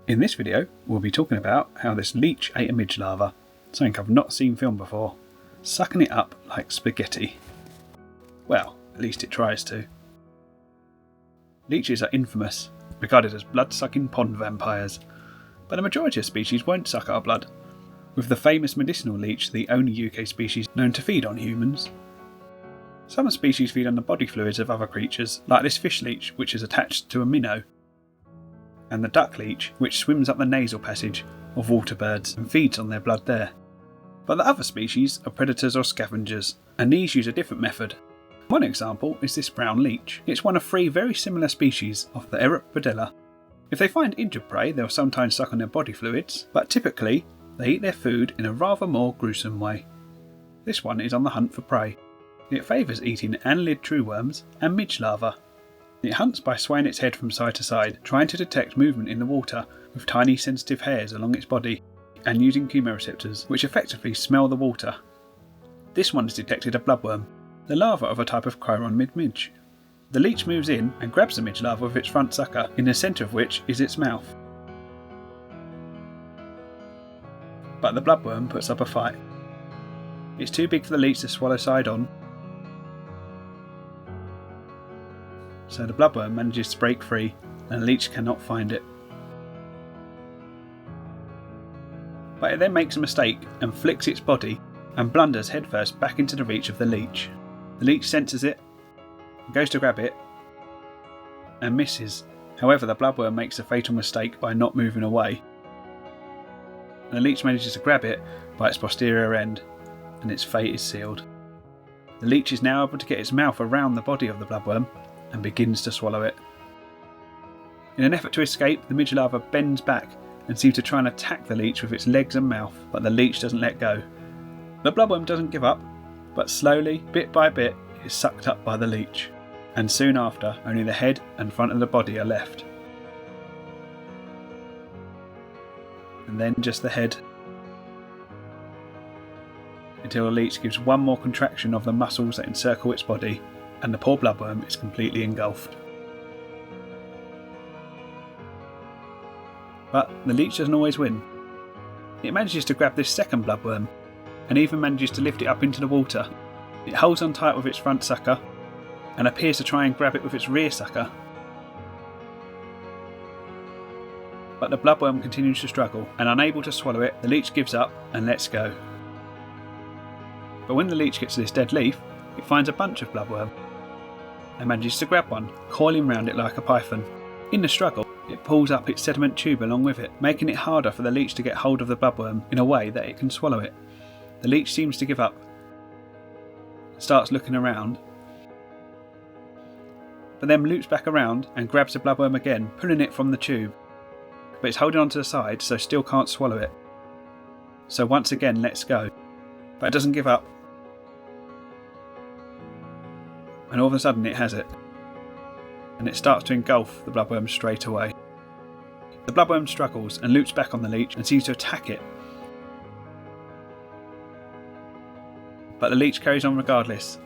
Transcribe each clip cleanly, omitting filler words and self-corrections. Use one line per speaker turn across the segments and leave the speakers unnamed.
In this video, we'll be talking about how this leech ate a midge larva, something I've not seen filmed before, sucking it up like spaghetti. Well, at least it tries to. Leeches are infamous, regarded as blood-sucking pond vampires, but the majority of species won't suck our blood, with the famous medicinal leech the only UK species known to feed on humans. Some species feed on the body fluids of other creatures, like this fish leech which is attached to a minnow, and the duck leech which swims up the nasal passage of water birds and feeds on their blood there. But the other species are predators or scavengers, and these use a different method. One example is this brown leech. It's one of 3 very similar species of the Eropodilla. If they find injured prey, they'll sometimes suck on their body fluids, but typically they eat their food in a rather more gruesome way. This one is on the hunt for prey. It favours eating annelid true worms and midge larva. It hunts by swaying its head from side to side, trying to detect movement in the water with tiny sensitive hairs along its body, and using chemoreceptors, which effectively smell the water. This one has detected a bloodworm, the larva of a type of Chironomid midge. The leech moves in and grabs the midge larva with its front sucker, in the centre of which is its mouth. But the bloodworm puts up a fight. It's too big for the leech to swallow side on, so the bloodworm manages to break free and the leech cannot find it. But it then makes a mistake and flicks its body and blunders headfirst back into the reach of the leech. The leech senses it, goes to grab it, and misses. However, the bloodworm makes a fatal mistake by not moving away, and the leech manages to grab it by its posterior end, and its fate is sealed. The leech is now able to get its mouth around the body of the bloodworm and begins to swallow it. In an effort to escape, the midge larva bends back and seems to try and attack the leech with its legs and mouth, but the leech doesn't let go. The bloodworm doesn't give up, but slowly, bit by bit, it is sucked up by the leech, and soon after only the head and front of the body are left. And then just the head, until the leech gives one more contraction of the muscles that encircle its body, and the poor bloodworm is completely engulfed. But the leech doesn't always win. It manages to grab this second bloodworm, and even manages to lift it up into the water. It holds on tight with its front sucker, and appears to try and grab it with its rear sucker. But the bloodworm continues to struggle, and unable to swallow it, the leech gives up and lets go. But when the leech gets to this dead leaf, it finds a bunch of bloodworm, and manages to grab one, coiling round it like a python. In the struggle, it pulls up its sediment tube along with it, making it harder for the leech to get hold of the bloodworm in a way that it can swallow it. The leech seems to give up, starts looking around, but then loops back around and grabs the bloodworm again, pulling it from the tube, but it's holding on to the side so still can't swallow it. So once again lets go, but it doesn't give up, and all of a sudden it has it, and it starts to engulf the bloodworm straight away. The bloodworm struggles and loops back on the leech and seems to attack it, but the leech carries on regardless,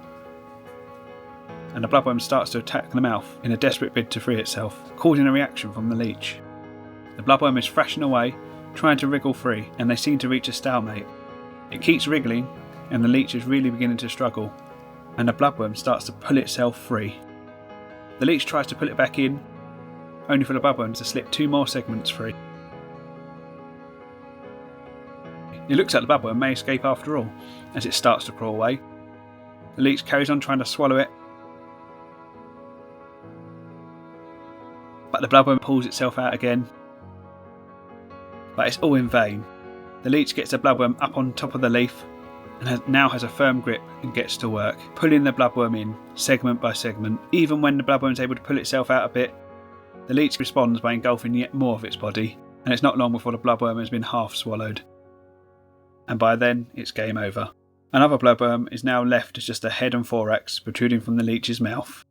and the bloodworm starts to attack the mouth in a desperate bid to free itself, causing a reaction from the leech. The bloodworm is thrashing away, trying to wriggle free, and they seem to reach a stalemate. It keeps wriggling, and the leech is really beginning to struggle, and the bloodworm starts to pull itself free. The leech tries to pull it back in, only for the bloodworm to slip 2 more segments free. It looks like the bloodworm may escape after all, as it starts to crawl away. The leech carries on trying to swallow it, but the bloodworm pulls itself out again. But it's all in vain. The leech gets the bloodworm up on top of the leaf, and now has a firm grip and gets to work, pulling the bloodworm in, segment by segment. Even when the bloodworm is able to pull itself out a bit, the leech responds by engulfing yet more of its body, and it's not long before the bloodworm has been half swallowed. And by then, it's game over. Another bloodworm is now left as just a head and thorax protruding from the leech's mouth,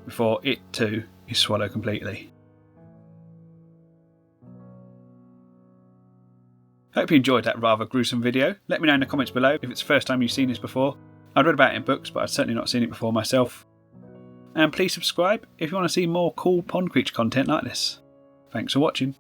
before it too is swallowed completely. Hope you enjoyed that rather gruesome video. Let me know in the comments below if it's the first time you've seen this before. I'd read about it in books, but I'd certainly not seen it before myself. And please subscribe if you want to see more cool pond creature content like this. Thanks for watching.